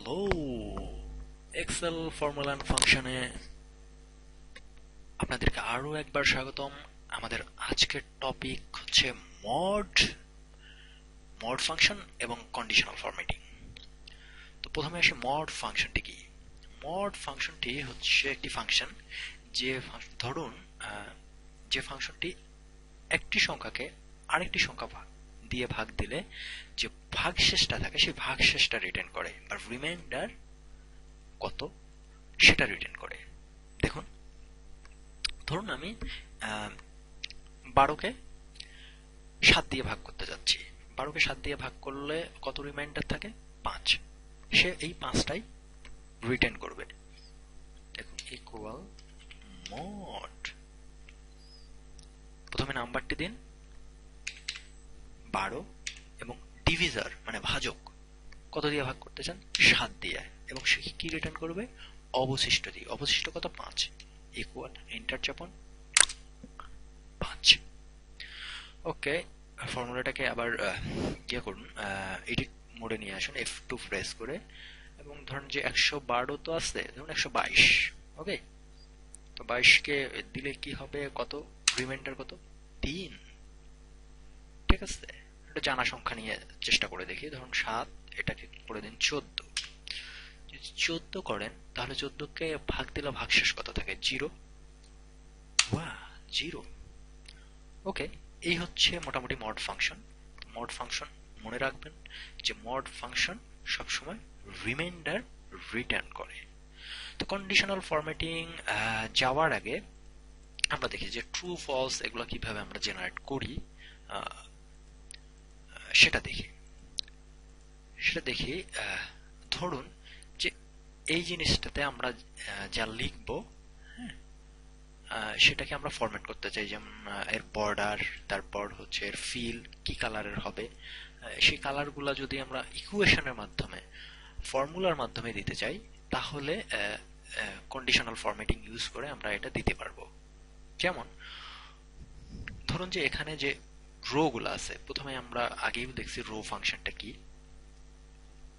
Hello, Excel formula and ফাংশনে আপনাদেরকে আরো একবার স্বাগতম। আমাদের আজকের টপিক হচ্ছে মড মড ফাংশন এবং কন্ডিশনাল ফরম্যাটিং। তো প্রথমে আসি মড ফাংশনটি কি। মড ফাংশনটি হচ্ছে একটি ফাংশন যে ধরুন যে ফাংশনটি একটি সংখ্যাকে আরেকটি সংখ্যা দিয়ে ভাগ দিলে যে ভাগশেষটা থাকে সেই ভাগশেষটা রিটার্ন করে বা রিমাইন্ডার কত সেটা রিটার্ন করে। দেখুন, ধরুন আমি 12কে 7 দিয়ে ভাগ করতে যাচ্ছি। 12কে 7 দিয়ে ভাগ করলে কত রিমাইন্ডার থাকে? 5। সে এই 5টাই রিটার্ন করবে। দেখুন, ইকুয়াল মড, প্রথমে নাম্বারটি দিন 12 এবং ডিভিজার মানে ভাজক কত দিয়ে ভাগ করতে চান? 7 দিয়ে, এবং সে কি রিটার্ন করবে? অবশিষ্ট দিয়ে। অবশিষ্ট কত? 5। Equal, enter চাপুন, 5। ওকে, ফর্মুলাটাকে আবার করুন, এডিট মোডে নিয়ে আসুন, F2 প্রেস করে, এবং ধরুন যে 112 তো আছে, ধরুন 122। ওকে, তো 22কে দিলে কি হবে? কত রিমাইন্ডার? কত? 3। ঠিক আছে, এটা জানা সংখ্যা নিয়ে চেষ্টা করে দেখি। ধরুন 7, এটাকে করে দিন 14। যদি 14 করেন তাহলে 14কে ভাগ দিলে ভাগশেষ কত থাকে? 0। 0। ওকে, এই হচ্ছে মোটামুটি মড ফাংশন। মড ফাংশন মনে রাখবেন যে মড ফাংশন সবসময় রিমাইন্ডার রিটার্ন করে। তো কন্ডিশনাল ফরম্যাটিং যাওয়ার আগে আমরা দেখি যে ট্রু ফলস এগুলো কিভাবে আমরা জেনারেট করি সেটা দেখি। ধরুন যে এই জিনিসটাতে আমরা যা লিখব, সেটাকে আমরা ফরম্যাট করতে চাই, যেমন এর বর্ডার, তারপর হচ্ছে এর ফিল কি কালারের হবে, সেই কালারগুলা যদি আমরা ইকুয়েশনের মাধ্যমে, ফর্মুলার মাধ্যমে দিতে চাই, তাহলে কন্ডিশনাল ফরম্যাটিং ইউজ করে আমরা এটা দিতে পারবো। যেমন ধরুন যে এখানে যে রো গুলো আছে, প্রথমে আমরা আগেই দেখছি রো ফাংশনটা কি।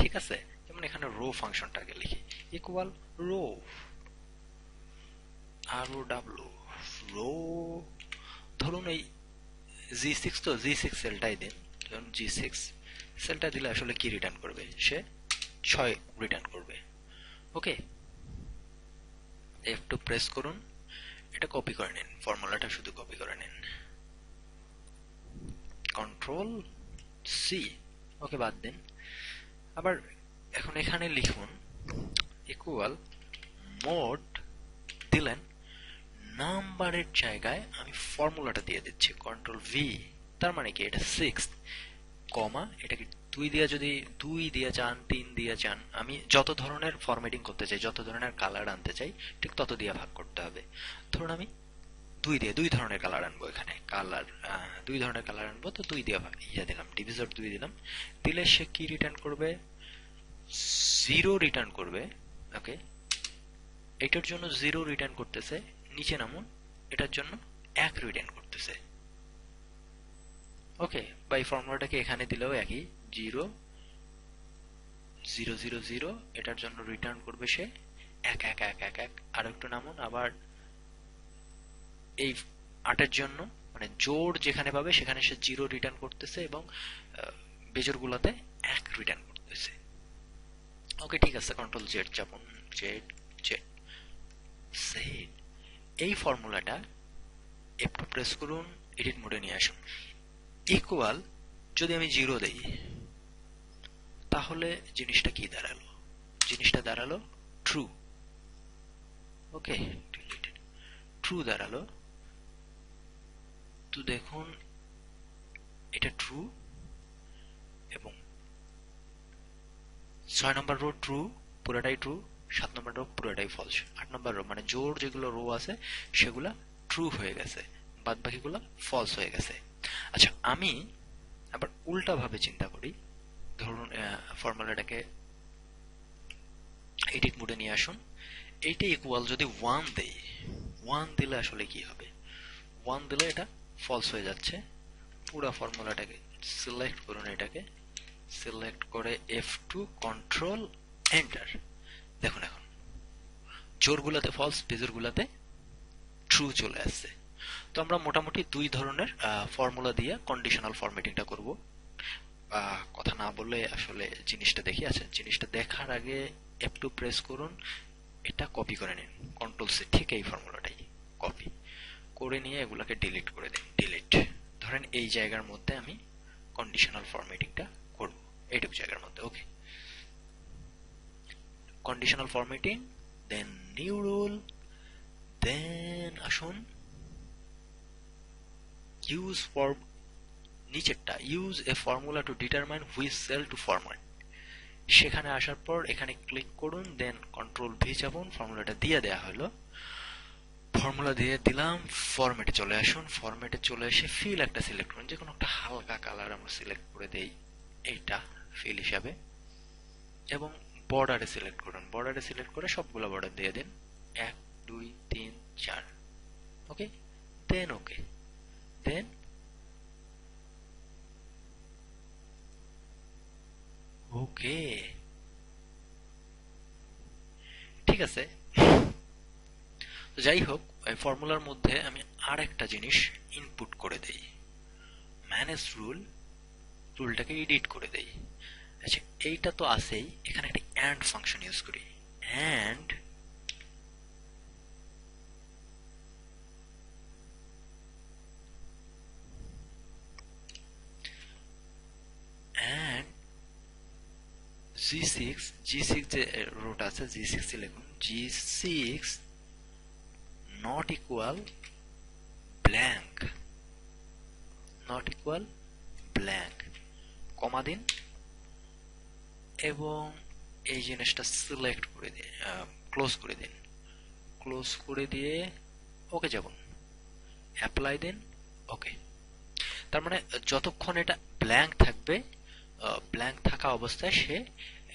ঠিক আছে, যেমন এখানে রো ফাংশনটা আগে লিখি, ইকুয়াল রো, ROW, রো। ধরুন এই G6, তো G6 সেলটাই দিন। ধরুন G6 সেলটা দিলে আসলে কি রিটার্ন করবে? সে 6 রিটার্ন করবে। ওকে, F2 প্রেস করুন, এটা কপি করে নিন, ফর্মুলাটা শুধু কপি করে নিন, কন্ট্রোল সি। ওকে, বাদ দিন। আবার এখন এখানে লিখুন ইকুয়াল মোড, দিলেন, নাম্বারের জায়গায় আমি ফর্মুলাটা দিয়ে দিচ্ছি, কন্ট্রোল ভি। তার মানে কি? এটা 6 কমা, এটাকে 2 দিয়ে, যদি 2 দিয়ে চান, 3 দিয়ে চান, আমি যত ধরনের ফরম্যাটিং করতে চাই, যত ধরনের কালার আনতে চাই, ঠিক তত দিয়ে ভাগ করতে হবে। ধরুন আমি 2 দিয়ে 2 ধরনের কালার আনবো, এখানে কালার 2 ধরনের কালার আনবো, তো 2 দিয়ে দিলাম, ডিভিজর 2 দিলাম। দিলে সে কি রিটার্ন করবে? 0 রিটার্ন করবে। ওকে, এটার জন্য 0 রিটার্ন করতেছে, নিচে নামুন, এটার জন্য 1 রিটার্ন করতেছে। ওকে, বা এই ফর্মুলাটাকে এখানে দিলেও একই, 0 0 0 0, এটার জন্য রিটার্ন করবে সে 1 1 1 1 1। আর একটু নামুন, আবার এই 8 এর জন্য, মানে জোড় যেখানে পাবে সেখানে সে 0 রিটার্ন করতেছে, এবং বেজোড় গুলাতে 1 রিটার্ন করতেছে। ওকে, ঠিক আছে, কন্ট্রোল জেড চাপুন, জেড জেড সেট। এই ফর্মুলাটা একটু প্রেস করুন, এডিট মোডে নিয়ে আসুন, ইকুয়াল, যদি আমি 0 দেই তাহলে জিনিসটা কি দাঁড়ালো? জিনিসটা দাঁড়ালো ট্রু। ওকে, ট্রু দাঁড়ালো। তো দেখুন, এটা ট্রু, এবং 6 নম্বর রো ট্রু, পুরোটাই ট্রু, 7 নম্বর রো পুরোটাই ফলস, 8 নম্বর রো মানে জোড় যেগুলো রো আছে সেগুলা ট্রু হয়ে গেছে, বাদ বাকিগুলো ফলস হয়ে গেছে। আচ্ছা, আমি আবার উল্টা ভাবে চিন্তা করি। ধরুন ফর্মুলাটাকে এডিট মোডে নিয়ে আসুন, এইটা ইকুয়াল যদি 1 দেই, 1 দিলে আসলে কি হবে? 1 দিলে এটা ফলস হয়ে যাচ্ছে। পুরো ফর্মুলাটাকে সিলেক্ট করুন, এটাকে সিলেক্ট করে F2 কন্ট্রোল এন্টার। দেখুন এখন জোড়গুলাতে ফলস, বেজোড়গুলাতে ট্রু চলে আসছে। তো আমরা মোটামুটি দুই ধরনের ফর্মুলা দিয়ে কন্ডিশনাল ফরম্যাটিংটা করব। কথা না বললে আসলে জিনিসটা দেখি। আচ্ছা, জিনিসটা দেখার আগে একটু প্রেস করুন, এটা কপি করে নিন, কন্ট্রোল সি, ঠিক এই ফর্মুলাটাই কপি করে নিয়ে এগুলাকে ডিলিট করে দিন। ডিলিট। ধরেন এই জায়গার মধ্যে আমি কন্ডিশনাল ফরম্যাটিংটা করব, এইটুকু জায়গার মধ্যে। Okay, conditional formatting, then new rule, then আসুন ইউজ ফর, নিচেরটা use a formula to determine which cell to format. সেখানে আসার পর এখানে ক্লিক করুন, দেন কন্ট্রোল ভি চাপুন, ফর্মুলাটা দিয়ে দেয়া হলো। ফর্মুলা দিয়ে দিলাম, ফরম্যাটে চলে আসুন। ফরম্যাটে চলে এসে ফিল একটা সিলেক্ট করুন, যে কোনো একটা হালকা কালার আমরা সিলেক্ট করে দেই এইটা ফিল হিসাবে, এবং বর্ডারে সিলেক্ট করুন। বর্ডারে সিলেক্ট করে সবগুলো বর্ডার দিয়ে দিন, 1 2 3 4। ওকে, দেন ওকে, দেন ওকে। ঠিক আছে। যাই হোক, এই ফর্মুলার মধ্যে আমি আর একটা জিনিস ইনপুট করে দেই, ম্যানেজ রুল। রুলটাকে এডিট করে দেই। আচ্ছা, এইটা তো আছেই, এখানে একটা অ্যান্ড ফাংশন ইউজ করি। অ্যান্ড অ্যান্ড জি সিক্স যে রোটা আছে, জি6 লিখুন, জি6 not equal blank, not equal blank, comma দিন এবং এই জিনিসটা সিলেক্ট করে দিন, ক্লোজ করে দিন। ক্লোজ করে দিয়ে ওকে যাবুন, অ্যাপ্লাই দিন। ওকে। তার মানে যতক্ষণ এটা ব্ল্যাঙ্ক থাকবে, ব্ল্যাঙ্ক থাকা অবস্থায় সে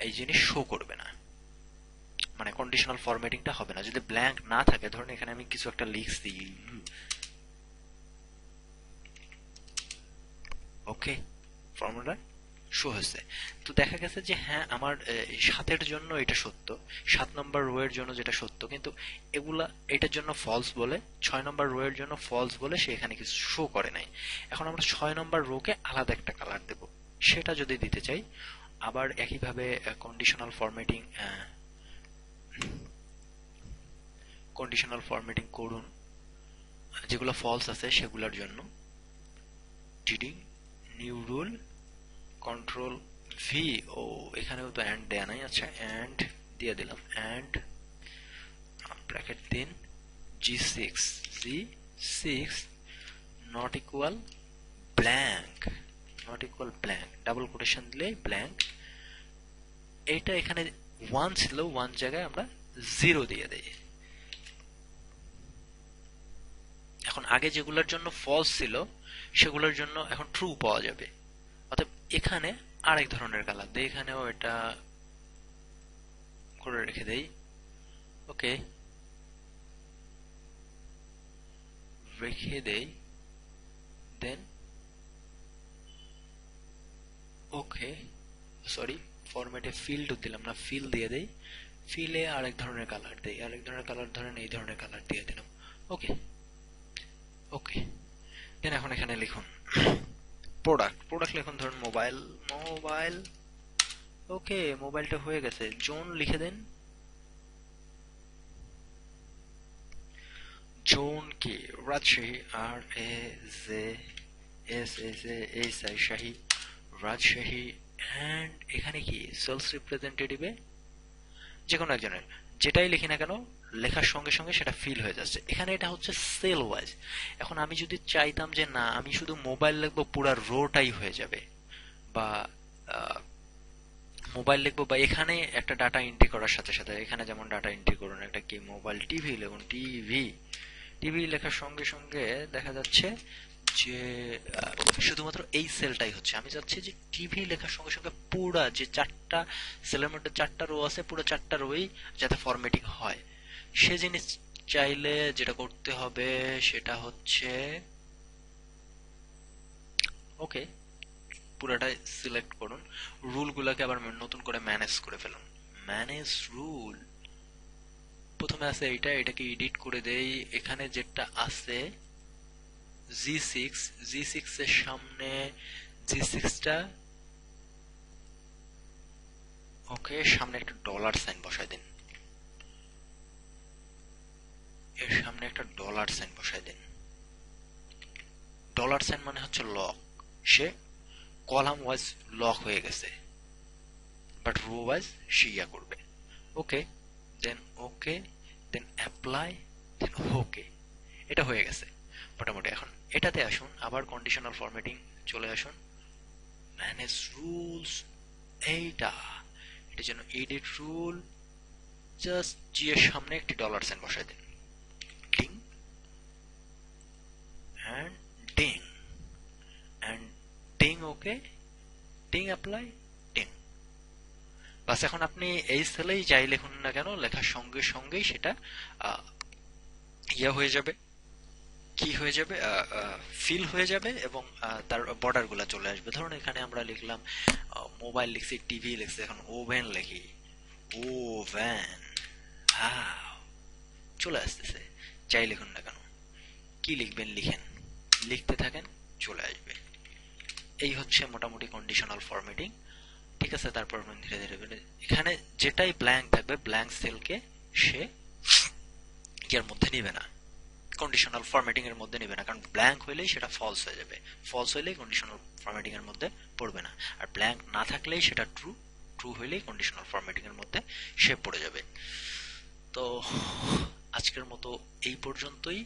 এই জিনিস শো করবে না, মানে কন্ডিশনাল ফরম্যাটিংটা হবে না। যদি ব্ল্যাঙ্ক না থাকে, ধরুন এখানে আমি কিছু একটা লিখছি, ওকে, ফর্মুলা শো হয়েছে। তো দেখা গেছে যে হ্যাঁ, আমার 7-এর জন্য এটা সত্য, 7 নম্বর রো এর জন্য যেটা সত্য, কিন্তু এগুলা এটার জন্য ফলস বলে, 6 নম্বর রো এর জন্য ফলস বলে সে এখানে কিছু শো করে নাই। এখন আমরা 6 নম্বর রোকে আলাদা একটা কালার দেব, সেটা যদি দিতে চাই, আবার একইভাবে কন্ডিশনাল ফরম্যাটিং করুন, যেগুলো ফলস আছে সেগুলোর জন্য। ডিডি নিউ রুল, কন্ট্রোল ভি। ও, এখানেও তো অ্যান্ড দেয়া নাই। আচ্ছা, অ্যান্ড দিয়ে দিলাম, অ্যান্ড ব্র্যাকেট দিন, জি six not equal blank, not equal blank, double quotation দিলে ব্ল্যাঙ্ক। এইটা এখানে 1 ছিল, 1 জায়গায় আমরা 0 দিয়ে দেই। এখন আগে যেগুলোর জন্য ফলস ছিল সেগুলোর জন্য এখন ট্রু পাওয়া যাবে। অর্থাৎ এখানে আরেক ধরনের কালার দেই, এখানেও এটা করে রেখে দেই। ওকে, রেখে দেই, দেন ওকে, সরি, ফরম্যাটে ফিল্ড দিলাম না, ফিল দিয়ে দেই। ফিলে আরেক ধরনের কালার দেই, আরেক ধরনের কালার, ধরেন এই ধরনের কালার দিয়ে দিলাম। ওকে, ওকে, দেন এখন এখানে লিখুন প্রোডাক্ট। প্রোডাক্ট লিখুন, ধরুন মোবাইল, মোবাইল। ওকে, মোবাইলটা হয়ে গেছে। জোন লিখে দেন, জোন কি, Rajshahi, RAZSHAHI, Shahi, Rajshahi. And এখানে কি সেলস রিপ্রেজেন্টেটিভে যে কোনো একজনের যেটাই লিখি না কেন, লেখার সঙ্গে সঙ্গে সেটা ফিল হয়ে যাচ্ছে। এখানে এটা হচ্ছে সেল ওয়াইজ। এখন আমি যদি চাইতাম যে না, আমি শুধু মোবাইল লিখবো, পুরো রোটাই হয়ে যাবে, বা মোবাইল লিখবো, বা এখানে একটা ডাটা এন্ট্রি করার সাথে সাথে এখানে যেমন ডাটা এন্ট্রি করুন, একটা কি মোবাইল, টিভি লিখুন, টিভি। টিভি লেখার সঙ্গে সঙ্গে দেখা যাচ্ছে যে শুধুমাত্র এই সেলটাই হচ্ছে। আমি চাচ্ছি যে টিভি লেখার সঙ্গে সঙ্গে পুরা যে 4টা সেলের মধ্যে 4টা রো আছে, পুরো 4টা রোই যাতে ফরম্যাটিং হয়। সে জিনিস চাইলে যেটা করতে হবে সেটা হচ্ছে, ওকে, পুরাটাই সিলেক্ট করুন, রুলগুলোকে আবার নতুন করে ম্যানেজ করে ফেলুন। ম্যানেজ রুল, প্রথমে আছে এইটা, এটাকে এডিট করে দেই। এখানে যেটা আছে G6, G6 এর সামনে G6টা, ওকে, সামনে একটা ডলার সাইন বসায় দিন, এর সামনে একটা ডলার সাইন বসায় দিন। ডলার সাইন মানে হচ্ছে লক, সে কলাম ওয়াইজ লক হয়ে গেছে, বাট রো ওয়াইজ সে ইয়া করবে। ওকে, ওকে, দেন অ্যাপ্লাই, দেন ওকে, এটা হয়ে গেছে মোটামুটি। এখন এটাতে আসুন, আবার কন্ডিশনাল ফরম্যাটিং চলে আসুন, ম্যানেজ রুলস, এইটা, এটার জন্য এডিট রুল, জাস্ট জি এর সামনে একটি ডলার সাইন বসায় দিন, ডিং অ্যান্ড ডিং অ্যান্ড ডিং, ওকে, ডিং অ্যাপ্লাই, ডিং। বাস, এখন আপনি এই সেলেই যাই লিখুন না কেন, লেখার সঙ্গে সঙ্গেই সেটা ইয়া হয়ে যাবে, কি হয়ে যাবে, ফিল হয়ে যাবে, এবং তার বর্ডার গুলা চলে আসবে। ধরুন এখানে আমরা লিখলাম মোবাইল লিখছি, টিভি লিখছি, এখন ওভেন লিখি, ওভেন, চলে আসতেছে। যাই লিখুন না কেন, কি লিখবেন লিখেন, লিখতে থাকেন, চলে আসবে। এই হচ্ছে মোটামুটি কন্ডিশনাল ফরম্যাটিং। ঠিক আছে, তারপর ধীরে ধীরে এখানে যেটাই ব্ল্যাঙ্ক থাকবে, ব্ল্যাঙ্ক সেলকে সে এর মধ্যে নিবে না, কন্ডিশনাল ফরম্যাটিং এর মধ্যে নেবে না, কারণ ব্ল্যাঙ্ক হইলেই সেটা ফলস হয়ে যাবে, ফলস হইলেই কন্ডিশনাল ফরম্যাটিং এর মধ্যে পড়বে না, আর ব্ল্যাঙ্ক না থাকলেই সেটা ট্রু, ট্রু হইলেই কন্ডিশনাল ফরম্যাটিং এর মধ্যে সে পড়ে যাবে। তো আজকের মতো এই পর্যন্তই।